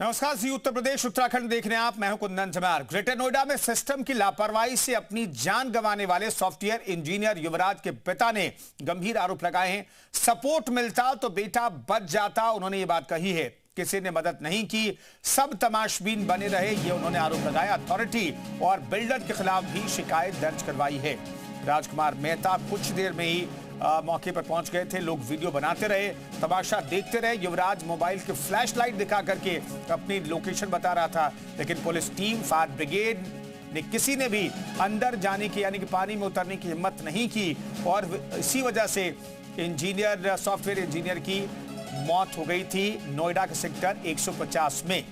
नमस्कार जी, उत्तर प्रदेश उत्तराखंड देख रहे हैं आप। मैं हूं कुंदन जमार। ग्रेटर नोएडा में सिस्टम की लापरवाही से अपनी जान गंवाने वाले सॉफ्टवेयर इंजीनियर युवराज के पिता ने गंभीर आरोप लगाए हैं। सपोर्ट मिलता तो बेटा बच जाता, उन्होंने ये बात कही है। किसी ने मदद नहीं की, सब तमाशबीन बने रहे, ये उन्होंने आरोप लगाया। अथॉरिटी और बिल्डर के खिलाफ भी शिकायत दर्ज करवाई है। राजकुमार मेहता कुछ देर में ही मौके पर पहुंच गए थे। लोग वीडियो बनाते रहे, तमाशा देखते रहे। युवराज मोबाइल के फ्लैश लाइट दिखा करके अपनी लोकेशन बता रहा था, लेकिन पुलिस टीम, फायर ब्रिगेड ने किसी ने भी अंदर जाने की यानी कि पानी में उतरने की हिम्मत नहीं की और इसी वजह से सॉफ्टवेयर इंजीनियर की मौत हो गई थी नोएडा के सेक्टर 150 में।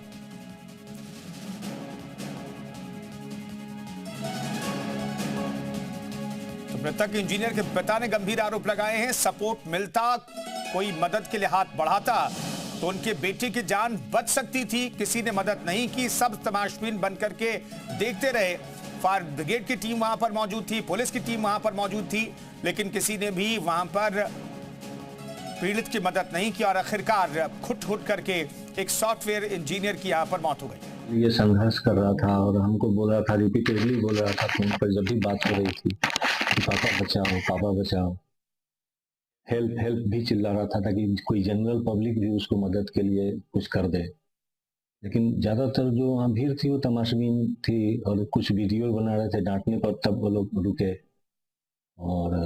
मृतक इंजीनियर के पिता ने गंभीर आरोप लगाए हैं। सपोर्ट मिलता, कोई मदद के लिए हाथ बढ़ाता तो उनके बेटे की जान बच सकती थी। किसी ने मदद नहीं की, सब तमाशबीन बन करके देखते रहे। फायर ब्रिगेड की टीम वहां पर मौजूद थी, पुलिस की टीम वहां पर मौजूद थी, लेकिन किसी ने भी वहां पर पीड़ित की मदद नहीं की और आखिरकार खुट करके एक सॉफ्टवेयर इंजीनियर की यहां पर मौत हो गई। ये संघर्ष कर रहा था और हमको बोल रहा था, रिपीटेडली बोल रहा था फोन पर जब भी बात हो रही थी कि पापा बचाओ, पापा बचाओ, हेल्प हेल्प भी चिल्ला रहा था ताकि कोई जनरल पब्लिक भी उसको मदद के लिए कुछ कर दे। लेकिन ज्यादातर जो वहाँ भीड़ थी वो तमाशबीन थी और कुछ वीडियो बना रहे थे डांटने पर, तब वो लोग रुके और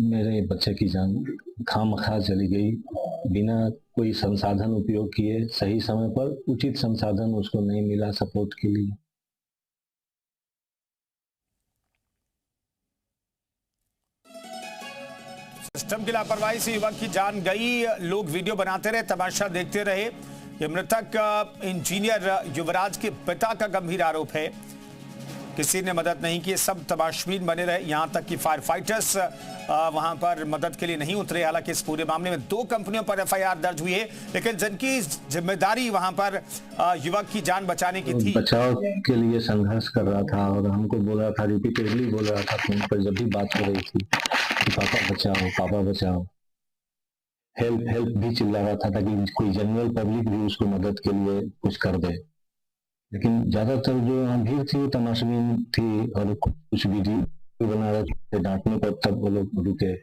मेरे बच्चे की जान खामखा चली गई बिना कोई संसाधन उपयोग किए। सही समय पर उचित संसाधन उसको नहीं मिला सपोर्ट के लिए। सिस्टम की लापरवाही से युवक की जान गई। लोग वीडियो बनाते रहे, तमाशा देखते रहे। ये मृतक इंजीनियर युवराज के पिता का गंभीर आरोप है। किसी ने मदद नहीं की, सब तमाशबीन बने रहे। यहां तक कि फायर फाइटर्स वहां पर मदद के लिए नहीं उतरे। हालांकि इस पूरे मामले में 2 कंपनियों पर एफआईआर दर्ज हुई है, लेकिन जिनकी जिम्मेदारी वहां पर युवक की जान बचाने की थी। बचाव के लिए संघर्ष कर रहा था और हमको बोल रहा था, रिपीटेडली बोल रहा था फोन पर जब भी बात हो रही थी कि पापा बचाओ, पापा बचाओ, हेल्प हेल्प भी चिल्ला रहा था ताकि कोई जनरल पब्लिक भी उसको मदद के लिए कुछ कर दे। लेकिन ज्यादातर जो वहाँ भीड़ थी वो तमाशबीन थी और कुछ वीडियो बना रहे थे डांटने पर, तब वो लोग रुके।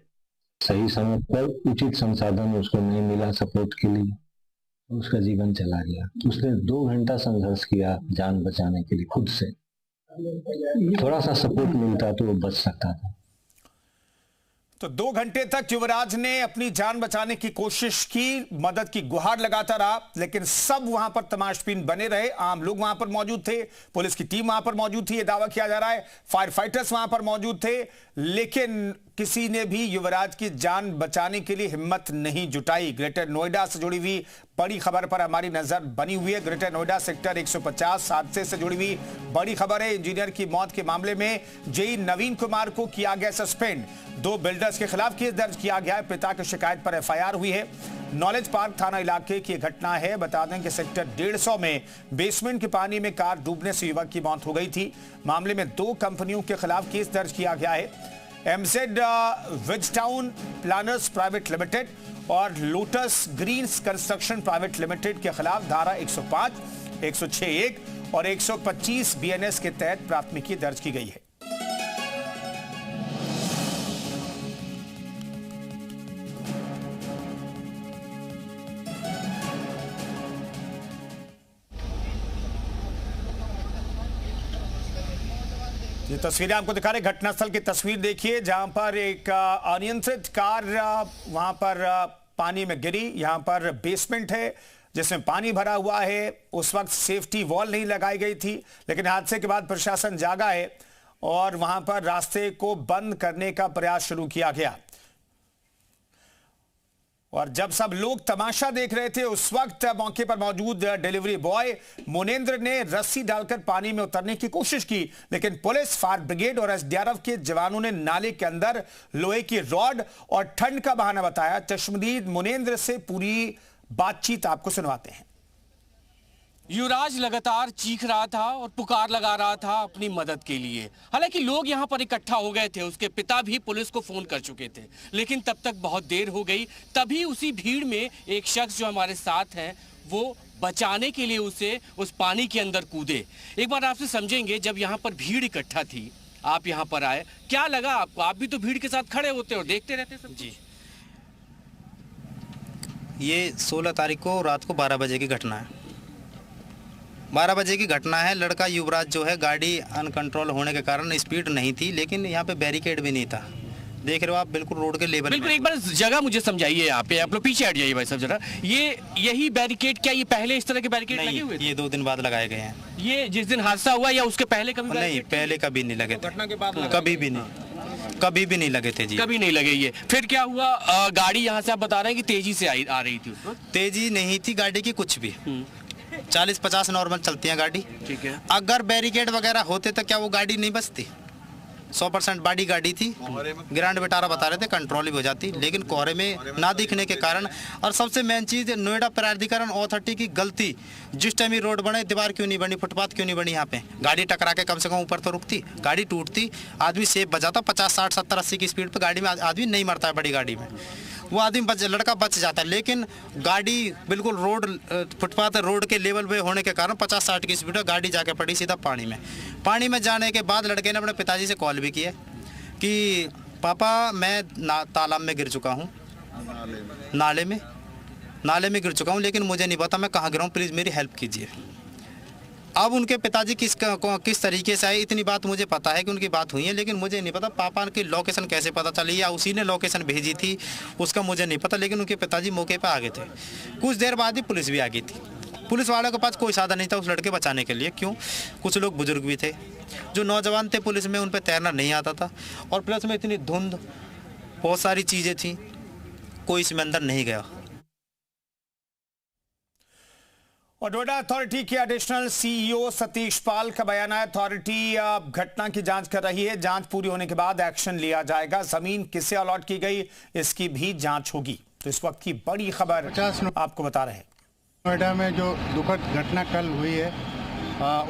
सही समय पर उचित संसाधन उसको नहीं मिला सपोर्ट के लिए, उसका जीवन चला गया। उसने 2 घंटा संघर्ष किया जान बचाने के लिए खुद से। थोड़ा सा सपोर्ट मिलता तो वो बच सकता था। तो 2 घंटे तक युवराज ने अपनी जान बचाने की कोशिश की, मदद की गुहार लगाता रहा, लेकिन सब वहां पर तमाशबीन बने रहे। आम लोग वहां पर मौजूद थे, पुलिस की टीम वहां पर मौजूद थी, यह दावा किया जा रहा है। फायर फाइटर्स वहां पर मौजूद थे, लेकिन किसी ने भी युवराज की जान बचाने के लिए हिम्मत नहीं जुटाई। ग्रेटर नोएडा से जुड़ी हुई बड़ी खबर पर हमारी नजर बनी हुई है। ग्रेटर नोएडा सेक्टर 150 हादसे से जुड़ी हुई बड़ी खबर है। इंजीनियर की मौत के मामले में जेई नवीन कुमार को किया गया सस्पेंड। 2 बिल्डर्स के खिलाफ केस दर्ज किया गया है। पिता की शिकायत पर एफआईआर हुई है। नॉलेज पार्क थाना इलाके की घटना है। बता दें कि सेक्टर 150 में बेसमेंट के पानी में कार डूबने से युवक की मौत हो गई थी। मामले में 2 कंपनियों के खिलाफ केस दर्ज किया गया है। MZ Viztown planners private limited और lotus greens construction private limited के खिलाफ धारा 105, 106(1) और 125 बीएनएस के तहत प्राथमिकी दर्ज की गई है। ये तस्वीरें आपको दिखा रहे, घटनास्थल की तस्वीर देखिए, जहां पर एक अनियंत्रित कार वहां पर पानी में गिरी। यहां पर बेसमेंट है जिसमें पानी भरा हुआ है। उस वक्त सेफ्टी वॉल नहीं लगाई गई थी, लेकिन हादसे के बाद प्रशासन जागा है और वहां पर रास्ते को बंद करने का प्रयास शुरू किया गया। और जब सब लोग तमाशा देख रहे थे, उस वक्त मौके पर मौजूद डिलीवरी बॉय मुनेंद्र ने रस्सी डालकर पानी में उतरने की कोशिश की, लेकिन पुलिस, फायर ब्रिगेड और एसडीआरएफ के जवानों ने नाले के अंदर लोहे की रॉड और ठंड का बहाना बताया। चश्मदीद मुनेंद्र से पूरी बातचीत आपको सुनवाते हैं। युवराज लगातार चीख रहा था और पुकार लगा रहा था अपनी मदद के लिए। हालांकि लोग यहां पर इकट्ठा हो गए थे, उसके पिता भी पुलिस को फोन कर चुके थे, लेकिन तब तक बहुत देर हो गई। तभी उसी भीड़ में एक शख्स जो हमारे साथ हैं वो बचाने के लिए उसे उस पानी के अंदर कूदे। एक बार आपसे समझेंगे, जब यहाँ पर भीड़ इकट्ठा थी, आप यहाँ पर आए, क्या लगा आपको? आप भी तो भीड़ के साथ खड़े होते और देखते रहते सब। जी, ये 16 तारीख को रात को 12 बजे की घटना है। 12 बजे की घटना है। लड़का युवराज जो है, गाड़ी अनकंट्रोल होने के कारण स्पीड नहीं थी, लेकिन यहाँ पे बैरिकेड भी नहीं था। देख रहे हो आप, बिल्कुल रोड के लेवल। बिल्कुल, एक बार जगह मुझे समझाइए। यहाँ पे आप लोग पीछे हट जाइए भाई सब जरा। यही बैरिकेड, क्या ये पहले इस तरह के बैरिकेड लगे हुए थे? ये 2 दिन बाद लगाए गए हैं। ये जिस दिन हादसा हुआ या उसके पहले कभी? नहीं, पहले कभी नहीं लगे थे। घटना के बाद कभी भी नहीं लगे थे जी। कभी नहीं लगे। ये फिर क्या हुआ? गाड़ी यहाँ से आप बता रहे हैं कि तेजी से आ रही थी उस वक्त? तेजी नहीं थी गाड़ी की कुछ भी। 40-50 नॉर्मल चलती है गाड़ी। ठीक है। अगर बैरिकेड वगैरह होते तो क्या वो गाड़ी नहीं बचती? 100% बड़ी गाड़ी थी। ग्रांड विटारा बता रहे थे कंट्रोल भी हो जाती, लेकिन कोहरे में ना दिखने के कारण। और सबसे मेन चीज़, नोएडा प्राधिकरण अथॉरिटी की गलती। जिस टाइम ही रोड बने, दीवार क्यों नहीं बनी, फुटपाथ क्यों नहीं बनी? यहाँ पे गाड़ी टकरा के कम से कम ऊपर तो रुकती, गाड़ी टूटती, आदमी सेफ बचाता। 50, 60, 70, 80 की स्पीड पर गाड़ी में आदमी नहीं मरता है बड़ी गाड़ी में, वो आदमी लड़का बच जाता है। लेकिन गाड़ी बिल्कुल रोड फुटपाथ रोड के लेवल पे होने के कारण 50-60 की स्पीड में गाड़ी जाके पड़ी सीधा पानी में। पानी में जाने के बाद लड़के ने अपने पिताजी से कॉल भी किया कि पापा मैं तालाब में गिर चुका हूँ, नाले में गिर चुका हूँ, लेकिन मुझे नहीं पता मैं कहाँ गिरा हूँ, प्लीज़ मेरी हेल्प कीजिए। अब उनके पिताजी किस तरीके से आए, इतनी बात मुझे पता है कि उनकी बात हुई है, लेकिन मुझे नहीं पता पापा की लोकेशन कैसे पता चली या उसी ने लोकेशन भेजी थी, उसका मुझे नहीं पता। लेकिन उनके पिताजी मौके पर आ गए थे। कुछ देर बाद ही पुलिस भी आ गई थी। पुलिस वालों के पास कोई साधन नहीं था उस लड़के बचाने के लिए। क्यों? कुछ लोग बुजुर्ग भी थे, जो नौजवान थे पुलिस में, उन पर तैरना नहीं आता था, और प्लस में इतनी धुंध, बहुत सारी चीज़ें थी, कोई इसमें अंदर नहीं गया। और नोएडा अथॉरिटी के एडिशनल सीईओ सतीश पाल का बयान है, अथॉरिटी घटना की जांच कर रही है, जांच पूरी होने के बाद एक्शन लिया जाएगा। जमीन किसे अलॉट की गई इसकी भी जांच होगी। तो इस वक्त की बड़ी खबर आपको बता रहे हैं। नोएडा में जो दुखद घटना कल हुई है,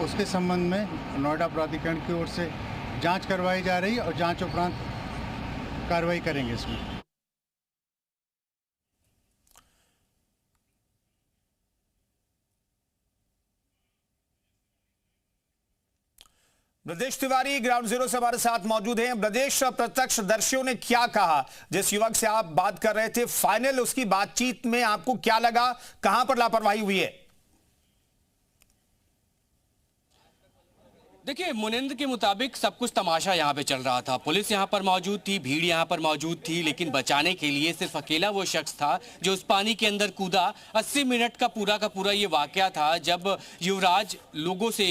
उसके संबंध में नोएडा प्राधिकरण की ओर से जांच करवाई जा रही है और जांच उपरांत कार्रवाई करेंगे इसमें। ब्रजेश तिवारी ग्राउंड जीरो से हमारे साथ मौजूद हैं। ब्रजेश, प्रत्यक्षदर्शियों ने क्या कहा? जिस युवक से आप बात कर रहे थे, फाइनल उसकी बातचीत में आपको क्या लगा, कहां पर लापरवाही हुई है? देखिए, मुनिंद्र के मुताबिक सब कुछ तमाशा यहाँ पे चल रहा था। पुलिस यहाँ पर मौजूद थी, भीड़ यहाँ पर मौजूद थी, लेकिन बचाने के लिए सिर्फ अकेला वो शख्स था जो उस पानी के अंदर कूदा। 80 मिनट का पूरा ये वाकया था जब युवराज लोगों से,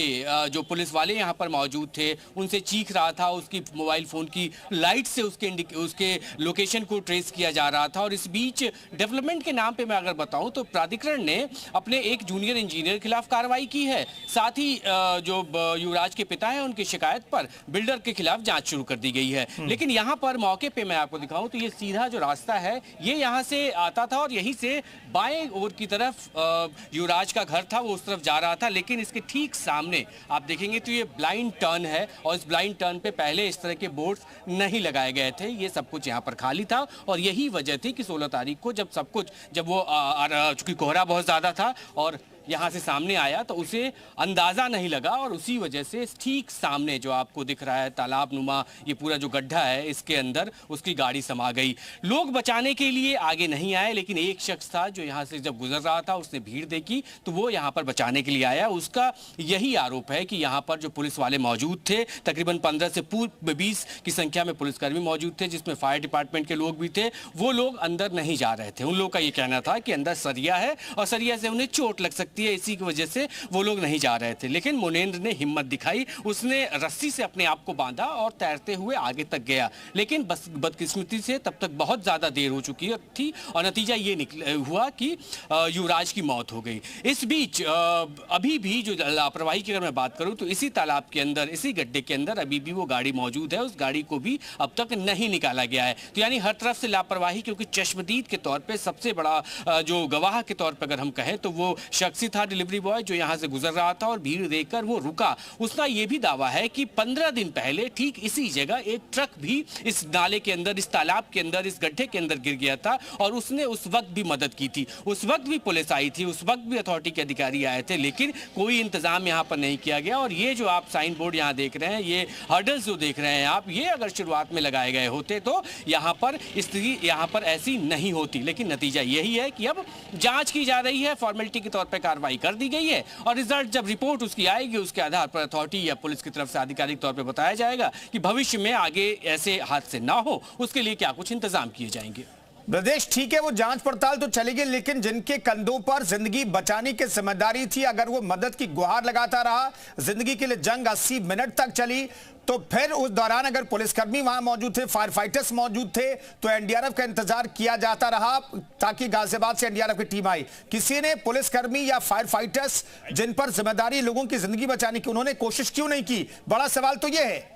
जो पुलिस वाले यहाँ पर मौजूद थे, उनसे चीख रहा था। उसकी मोबाइल फ़ोन की लाइट से उसके लोकेशन को ट्रेस किया जा रहा था। और इस बीच डेवलपमेंट के नाम पर मैं अगर बताऊँ तो प्राधिकरण ने अपने एक जूनियर इंजीनियर के खिलाफ कार्रवाई की है। साथ ही जो युवराज के पिता है उनकी शिकायत पर बिल्डर के खिलाफ जांच शुरू कर दी गई है। लेकिन यहां पर मौके पे मैं आपको दिखाऊं तो ये सीधा जो रास्ता है ये यहां से आता था और यहीं से बाएं ओर की तरफ युवराज का घर था, वो उस तरफ जा रहा था। लेकिन इसके ठीक सामने आप देखेंगे तो ये ब्लाइंड टर्न है और इस ब्लाइंड टर्न पे पहले इस तरह के बोर्ड्स नहीं लगाए गए थे। ये सब कुछ यहाँ पर खाली था और यही वजह थी कि 16 तारीख को जब वो चूंकि कोहरा बहुत ज्यादा था और यहाँ से सामने आया तो उसे अंदाज़ा नहीं लगा और उसी वजह से ठीक सामने जो आपको दिख रहा है तालाब नुमा ये पूरा जो गड्ढा है, इसके अंदर उसकी गाड़ी समा गई। लोग बचाने के लिए आगे नहीं आए, लेकिन एक शख्स था जो यहाँ से जब गुजर रहा था, उसने भीड़ देखी तो वो यहाँ पर बचाने के लिए आया। उसका यही आरोप है कि यहाँ पर जो पुलिस वाले मौजूद थे, तकरीबन 15 से 20 की संख्या में पुलिसकर्मी मौजूद थे, जिसमें फायर डिपार्टमेंट के लोग भी थे, वो लोग अंदर नहीं जा रहे थे। उन लोगों का ये कहना था कि अंदर सरिया है और सरिया से उन्हें चोट लग सकती है, इसी की वजह से वो लोग नहीं जा रहे थे। लेकिन मुनेंद्र ने हिम्मत दिखाई, उसने रस्सी से अपने आप को बांधा और तैरते हुए आगे तक गया। लेकिन बस बदकिस्मती से तब तक बहुत ज्यादा देर हो चुकी थी और नतीजा ये हुआ कि युवराज की मौत हो गई। इस बीच अभी भी जो लापरवाही की अगर मैं बात करूं तो इसी तालाब के अंदर, इसी गड्ढे के अंदर अभी भी वो गाड़ी मौजूद है, उस गाड़ी को भी अब तक नहीं निकाला गया है। तो यानी हर तरफ से लापरवाही, क्योंकि चश्मदीद के तौर पे सबसे बड़ा जो गवाह के तौर पे अगर हम कहें तो वो शख्स टैक्सी था डिलीवरी बॉय जो यहां से गुजर रहा था और भीड़ देखकर वो रुका। उसका ये भी दावा है कि 15 दिन पहले ठीक इसी जगह एक ट्रक भी इस नाले के अंदर, इस तालाब के अंदर, इस गड्ढे के अंदर गिर गया था और उसने उस वक्त भी मदद की थी। उस वक्त भी पुलिस आई थी, उस वक्त भी अथॉरिटी के अधिकारी आए थे, लेकिन कोई इंतजाम यहां पर नहीं किया गया। और ये जो आप साइन बोर्ड यहां देख रहे हैं, ये हर्डल्स जो देख रहे हैं आप, ये अगर शुरुआत में लगाए गए होते तो यहां पर स्थिति यहां पर ऐसी नहीं होती। लेकिन नतीजा यही है कि अब जांच की जा रही है, फॉर्मेलिटी के तौर पर कार्रवाई कर दी गई है और रिजल्ट जब रिपोर्ट उसकी आएगी उसके आधार पर अथॉरिटी या पुलिस की तरफ से आधिकारिक तौर पर बताया जाएगा कि भविष्य में आगे ऐसे हादसे ना हो, उसके लिए क्या कुछ इंतजाम किए जाएंगे। ब्रजेश, ठीक है, वो जांच पड़ताल तो चलेगी, लेकिन जिनके कंधों पर जिंदगी बचाने की जिम्मेदारी थी, अगर वो मदद की गुहार लगाता रहा, जिंदगी के लिए जंग 80 मिनट तक चली, तो फिर उस दौरान अगर पुलिसकर्मी वहां मौजूद थे, फायर फाइटर्स मौजूद थे, तो एनडीआरएफ का इंतजार किया जाता रहा ताकि गाजियाबाद से एनडीआरएफ की टीम आई। किसी ने पुलिसकर्मी या फायर फाइटर्स जिन पर जिम्मेदारी लोगों की जिंदगी बचाने की, उन्होंने कोशिश क्यों नहीं की? बड़ा सवाल तो यह है।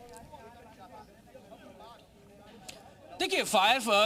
देखिए,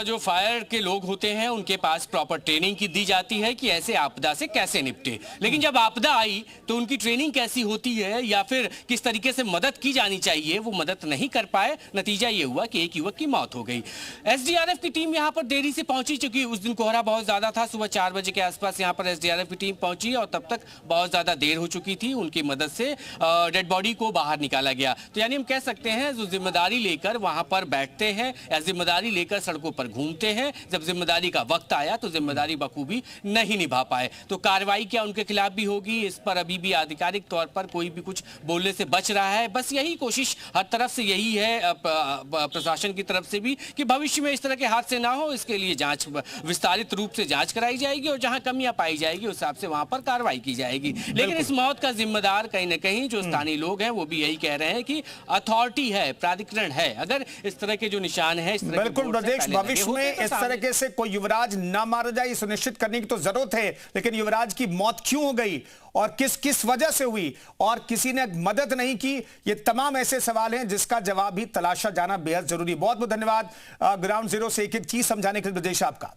जो फायर के लोग होते हैं उनके पास प्रॉपर ट्रेनिंग की दी जाती है कि ऐसे आपदा से कैसे निपटे, लेकिन जब आपदा आई तो उनकी ट्रेनिंग कैसी होती है या फिर किस तरीके से मदद की जानी चाहिए, वो मदद नहीं कर पाए। नतीजा ये हुआ कि एक युवक की मौत हो गई। एसडीआरएफ की टीम यहां पर देरी से पहुंची, चूंकि उस दिन कोहरा बहुत ज्यादा था। सुबह 4 बजे के आसपास यहां पर एसडीआरएफ की टीम पहुंची और तब तक बहुत ज्यादा देर हो चुकी थी। उनकी मदद से डेड बॉडी को बाहर निकाला गया। तो यानी हम कह सकते हैं जो जिम्मेदारी लेकर वहां पर बैठते हैं या जिम्मेदारी लेकर सड़कों पर घूमते हैं, जब जिम्मेदारी का वक्त आया तो जिम्मेदारी बखूबी नहीं निभा पाए। तो कार्रवाई क्या उनके खिलाफ भी होगी, इस पर अभी भी आधिकारिक तौर पर कोई भी कुछ बोलने से बच रहा है। बस यही कोशिश हर तरफ से यही है, प्रशासन की तरफ से भी, कि भविष्य में इस तरह के हादसे ना हो, इसके लिए जांच, विस्तारित रूप से जांच कराई जाएगी और जहां कमियां पाई जाएगी उस हिसाब से वहां पर कार्रवाई की जाएगी। लेकिन इस मौत का जिम्मेदार कहीं ना कहीं जो स्थानीय लोग हैं वो भी यही कह रहे हैं कि अथॉरिटी है, प्राधिकरण है। अगर इस तरह के जो निशान है, इस तरह बिल्कुल ब्रजेश, भविष्य में इस तरीके से कोई युवराज ना मारा जाए, सुनिश्चित करने की तो जरूरत है। लेकिन युवराज की मौत क्यों हो गई और किस वजह से हुई और किसी ने मदद नहीं की, ये तमाम ऐसे सवाल हैं जिसका जवाब भी तलाशा जाना बेहद जरूरी। बहुत बहुत धन्यवाद ग्राउंड जीरो से एक एक चीज समझाने के लिए ब्रजेश आपका।